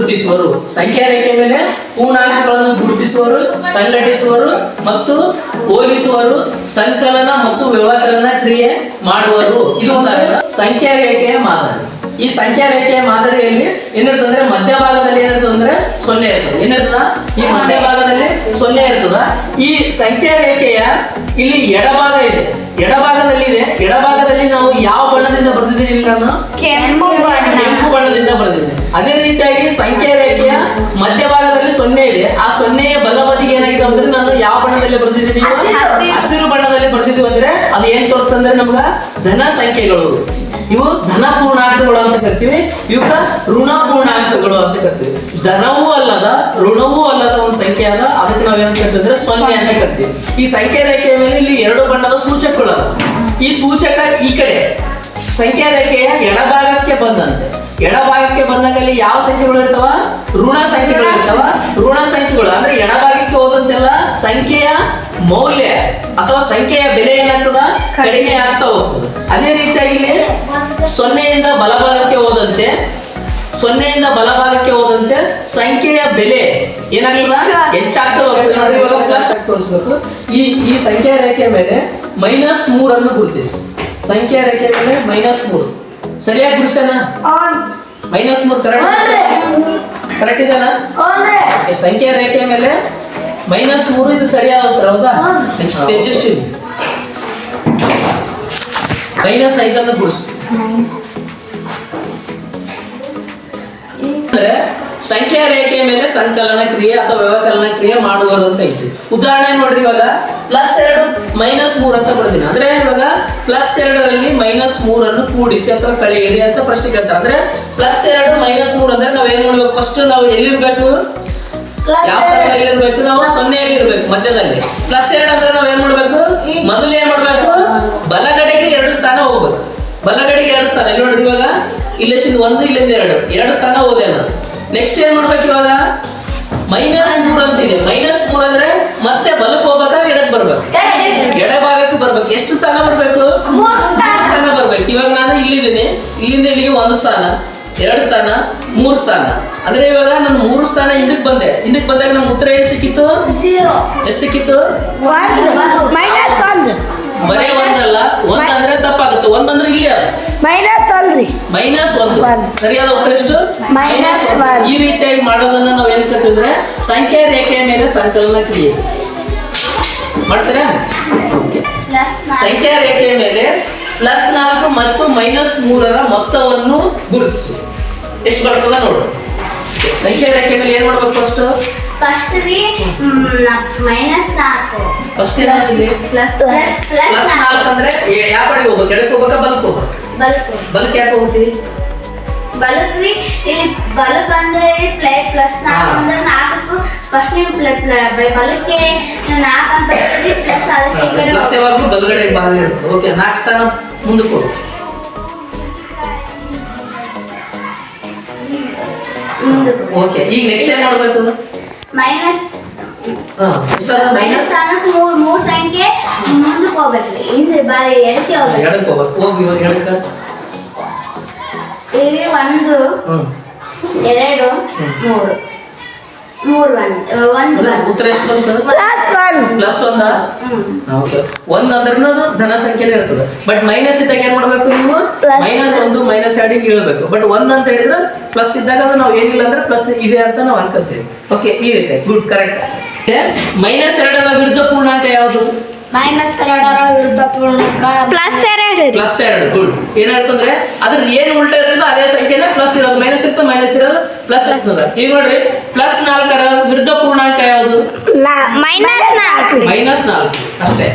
ಗುರುತಿಸುವರು. ಸಂಖ್ಯಾ ರೇಖೆ ಮೇಲೆ ಪೂರ್ಣಾಂಕಗಳನ್ನು ಗುರುತಿಸುವರು, ಸಂಘಟಿಸುವರು ಮತ್ತು ಹೋಲಿಸುವರು, ಸಂಕಲನ ಮತ್ತು ವ್ಯವಕಲನ ಕ್ರಿಯೆ ಮಾಡುವರು. ಇದು ಒಂದು ಸಂಖ್ಯಾ ರೇಖೆಯ ಮಾದರಿ. ಈ ಸಂಖ್ಯಾ ರೇಖೆಯ ಮಾದರಿಯಲ್ಲಿ ಏನಿರ್ತಂದ್ರೆ ಮಧ್ಯಭಾಗದಲ್ಲಿ ಏನಿರ್ತದಂದ್ರೆ 0 ಇರ್ತದೆ. ಏನಿರ್ತದ? ಈ ಮಧ್ಯಭಾಗದಲ್ಲಿ 0 ಇರ್ತದ. ಈ ಸಂಖ್ಯಾ ರೇಖೆಯ ಇಲ್ಲಿ ಎಡಭಾಗ ಇದೆ, ಎಡಭಾಗದಲ್ಲಿ ನಾವು ಯಾವ ಬಣ್ಣದಿಂದ ಬರೆದಿದ್ದೀವಿ? ಇಲ್ಲಿ ನಾನು ಕೆಂಪು ಬಣ್ಣದಿಂದ ಬರೆದಿದ್ದೇನೆ. ಅದೇ ರೀತಿಯಾಗಿ ಸಂಖ್ಯಾ ರೇಖೆಯ ಮಧ್ಯಭಾಗದಲ್ಲಿ 0 ಇದೆ. ಆ 0ಯ ಬಲಬದಿಗೆ ಏನಾಗಿದೆ ಅಂದ್ರೆ ನಾನು ಯಾವ ಬಣ್ಣದಲ್ಲಿ ಬರೆದಿದ್ದೀನಿ? ಹಸಿರು ಬಣ್ಣದಲ್ಲಿ ಬರೆದಿದ್ದೀವಿ. ಅಂದ್ರೆ ಅದು ಏನ್ ತೋರಿಸ್ತಂದ್ರೆ ನಮ್ಗ ಧನ ಸಂಖ್ಯೆಗಳು. ಇವು ಧನ ಪೂರ್ಣಾಂಕಗಳು ಅಂತ ಕರಿತೀವಿ, ಇವಕ್ಕ ಋಣ ಪೂರ್ಣಾಂಕಗಳು ಅಂತ ಕರಿತೀವಿ. ಧನವೂ ಅಲ್ಲದ ಋಣವೂ ಅಲ್ಲದ ಒಂದು ಸಂಖ್ಯೆ ಅದ, ಅದಕ್ಕೆ ನಾವೇನ್ ಕರಿತೀವಿ ಅಂದ್ರೆ 0 ಅಂತ ಕರಿತೀವಿ. ಈ ಸಂಖ್ಯಾ ರೇಖೆಯ ಮೇಲೆ ಇಲ್ಲಿ 2 ಬಣ್ಣದ ಸೂಚಕಗಳು ಅದ. ಈ ಸೂಚಕ ಈ ಕಡೆ ಸಂಖ್ಯಾ ರೇಖೆಯ ಎಡಭಾಗಕ್ಕೆ ಬಂದಾಗ ಅಲ್ಲಿ ಯಾವ ಸಂಖ್ಯೆಗಳು ಇರ್ತಾವ? ಋಣ ಸಂಖ್ಯೆಗಳು ಇರ್ತಾವ. ಋಣ ಸಂಖ್ಯೆಗಳು ಅಂದ್ರೆ ಎಡಭಾಗಕ್ಕೆ ಹೋದಂತೆಲ್ಲ ಸಂಖ್ಯೆಯ ಮೌಲ್ಯ ಅಥವಾ ಸಂಖ್ಯೆಯ ಬೆಲೆ ಏನಾಗ್ತದ? ಕಡಿಮೆ ಆಗ್ತಾ ಹೋಗ್ತದೆ. ಅದೇ ರೀತಿಯಾಗಿ ಇಲ್ಲಿ 0ಯಿಂದ ಬಲಭಾಗಕ್ಕೆ ಹೋದಂತೆ ಸಂಖ್ಯೆಯ ಬೆಲೆ ಏನಾಗ್ತದ? ಹೆಚ್ಚಾಗ್ತಾ ಹೋಗ್ತದೆ. ಇವಾಗ ಪ್ಲಸ್ ತೋರಿಸ್ಬೇಕು. ಈ ಸಂಖ್ಯಾ ರೇಖೆಯ ಮೇಲೆ -3 ಅನ್ನು ಗುರುತಿಸಿ. ಸಂಖ್ಯಾ ರೇಖೆ ಮೇಲೆ -3 ಸರಿಯಾಗಿ ಗುರುಸನ? -3 ಕರೆಕ್ಟ್ ಇದೆನಾ? ಸಂಖ್ಯಾ ರೇಖೆಯ ಮೇಲೆ -3 ಇದು ಸರಿಯಾದ ಉತ್ತರ. ಹೌದಾ? ನೆಕ್ಸ್ಟ್ ತೇಜಸ್ವಿ -5 ಅನ್ನು ಗುರುಸಿ. ಅಂದ್ರೆ ಸಂಖ್ಯಾ ರೇಖೆಯ ಮೇಲೆ ಸಂಕಲನ ಕ್ರಿಯೆ ಅಥವಾ ವ್ಯವಕಲನ ಕ್ರಿಯೆ ಮಾಡುವರು ಅಂತ ಐತಿ. ಉದಾಹರಣೆ ನೋಡ್ರಿ, ಇವಾಗ +2 -3 ಅಂತ ಬರ್ತೀನಿ. ಅಂದ್ರೆ ಇವಾಗ +2ರಲ್ಲಿ -3 ಅನ್ನು ಕೂಡಿಸಿ ಅಥವಾ ಕಳೆಯಿರಿ ಅಂತ ಪ್ರಶ್ನೆ ಕೇಳ್ತಾರೆ. ಅಂದ್ರೆ +2 -3 ಅಂದ್ರೆ ನಾವ್ ಏನ್ ಮಾಡ್ಬೇಕು? ಫಸ್ಟ್ ನಾವು ಎಲ್ಲಿರ್ಬೇಕು? ಯಾವ ಸ್ಥಾನದಲ್ಲಿ ಇರ್ಬೇಕು? ನಾವು 0ಯಲ್ಲಿ ಇರ್ಬೇಕು, ಮಧ್ಯದಲ್ಲಿ. +2 ಅಂದ್ರೆ ನಾವ್ ಏನ್ ಮಾಡ್ಬೇಕು? ಮೊದಲು ಏನ್ ಮಾಡ್ಬೇಕು? ಬಲಗಡೆಗೆ 2 ಸ್ಥಾನ ಹೋಗ್ಬೇಕು. ಬಲಗಡೆಗೆ 2 ಸ್ಥಾನ. ನೋಡ್ರಿ, ಇವಾಗ ಇಲ್ಲಿಂದ 1, ಇಲ್ಲಿಂದ 2 ಸ್ಥಾನ ಹೋದೇನ. ನೆಕ್ಸ್ಟ್ ಏನ್ ಮಾಡ್ಬೇಕು? ಇವಾಗ -3 ಅಂತಿದೆ. -3 ಅಂದ್ರೆ ಮತ್ತೆ ಬಲಕ್ಕೆ ಹೋಗ್ಬೇಕಾ? ಎಡಕ್ಕೆ ಬರ್ಬೇಕು? ಎಡಭಾಗಕ್ಕೆ ಬರ್ಬೇಕು. ಎಷ್ಟು ಸ್ಥಾನ ಬರ್ಬೇಕು? 3 ಸ್ಥಾನ ಬರ್ಬೇಕು. ಇವಾಗ ನಾನು ಇಲ್ಲಿದ್ದೀನಿ, ಇಲ್ಲಿಂದ ಇಲ್ಲಿಗೆ 1 ಸ್ಥಾನ, 2 ಸ್ಥಾನ, 3 ಸ್ಥಾನ. ಅಂದ್ರೆ ಇವಾಗ ನಾನು 3 ಸ್ಥಾನ ಹಿಂದಕ್ಕೆ ಬಂದಾಗ ನಮ್ಮ ಉತ್ತರ ಏನು ಸಿಕ್ಕಿತ್ತು? 0. ಎಷ್ಟು ಸಿಕ್ಕಿತ್ತು? ಬರೀ 1 ಅಲ್ಲ, 1 ಅಂದ್ರೆ ತಪ್ಪಾಗುತ್ತೆ. 1 ಅಂದ್ರೆ ಇಲ್ಲಿ ಅದ -1. ಸರಿಯಾದ ಉತ್ತರ ಎಷ್ಟು? -1. ಈ ರೀತಿಯಾಗಿ ಮಾಡೋದನ್ನ ನಾವು ಏನ್ ಕರಿತೀವಿ ಅಂದ್ರೆ ಸಂಖ್ಯಾ ರೇಖೆಯ ಮೇಲೆ ಸಂಕಲನ ಕ್ರಿಯೆ ಮಾಡ್ತಾರೆ. ಸಂಖ್ಯಾ ರೇಖೆಯ ಮೇಲೆ +4 ಮತ್ತು -3ರ ಮೊತ್ತವನ್ನು ಗುರುತಿಸಿ. ಎಷ್ಟು ಬರ್ತದ ನೋಡು. ಸಂಖ್ಯಾ ರೇಖೆ ಮೇಲೆ ಏನ್ ಮಾಡ್ಬೇಕು? ಫಸ್ಟ್ -4 ಅಂದ್ರೆ ಯಾವ ಕಡೆಗೆ ಹೋಗ್ಬೇಕು? ಎಡಕ್ಕೆ ಹೋಗ್ಬೇಕಾ? ಬಲಕ್ಕೆ ಹೋಗ್ಬೇಕು? ಬಲಕ್ಕೆ ಯಾಕೆ ಹೋಗ್ತೀವಿ? ಬಲಕ್ರಿ ಇಲ್ಲಿ ಬಲಕ್ ಅಂದ್ರೆ +4 ಅಂದ್ರೆ 4 ಫಸ್ಟ್ ನೀವು ಬಲಕ್ಕೆ 4 ಅಂತ ಪ್ಲಸ್ ಅದಕ್ಕೆ ಈ ಕಡೆ ಪ್ಲಸ್ ಯಾವಾಗಲೂ ಬಲಗಡೆ ಭಾಗ ಇರುತ್ತೆ. ಓಕೆ, 4 ಸ್ಥಾನ ಮುಂದಕ್ಕೆ ಹೋಗು. ಓಕೆ, ಈಗ ನೆಕ್ಸ್ಟ್ ಏನ್ ಮಾಡಬೇಕು? ಮೈನಸ್ ಮೂರು ಸಂಖ್ಯೆ ಮುಂದಕ್ಕೆ ಹೋಗ್ಬೇಕ್ರಿ. ಹಿಂದೆ ಎಡಕ್ಕೆ ಹೋಗ್ಬೇಕು. ಹೋಗಿ ಇವಾಗ ಎಡಕ್ಕೆ. ಇಲ್ಲಿ 1 2 3 ಉತ್ತರ ಎಷ್ಟು ಬಂತು? +1. ಓಕೆ, 1 ಅಂದ್ರೆ ಅದು ಧನ ಸಂಖ್ಯೆನೇ ಇರ್ತದೆ. ಬಟ್ ಮೈನಸ್ ಇದ್ದಾಗ ಏನ್ ಮಾಡ್ಬೇಕು? ನೀವು -1 -2 ಇಳಬೇಕು. ಬಟ್ 1 ಅಂತ ಹೇಳಿದ್ರೆ ಪ್ಲಸ್ ಇದ್ದಾಗ ಅದು ನಾವು ಏನಿಲ್ಲ ಅಂದ್ರೆ ಪ್ಲಸ್ ಇದೆ ಅಂತ ನಾವು ಅನ್ಕೊಂತೀವಿ. ಓಕೆ, ಈ ರೀತಿ ಗುಡ್, ಕರೆಕ್ಟ್. -2ರ ವಿರುದ್ಧ ಪೂರ್ಣಾಂಕ ಯಾವುದು? -2ರ ವಿರುದ್ಧ ಪೂರ್ಣಾಂಕ +2. ಗುಡ್. ಏನಾಗ್ತಂದ್ರೆ ಅದ್ರ ಏನ್ ಉಲ್ಟಾ ಇರೋದು ಅದೇ ಸಂಖ್ಯೆನೇ ಪ್ಲಸ್ ಇರೋದು. ಮೈನಸ್ ಇರ್ತದೆ, ಮೈನಸ್ ಇರೋದು ಪ್ಲಸ್ ಇರ್ತದೆ. ಈಗ ನೋಡ್ರಿ, +4ರ ವಿರುದ್ಧ ಪೂರ್ಣಾಂಕ ಯಾವುದು? -4 -4 ಅಷ್ಟೇ.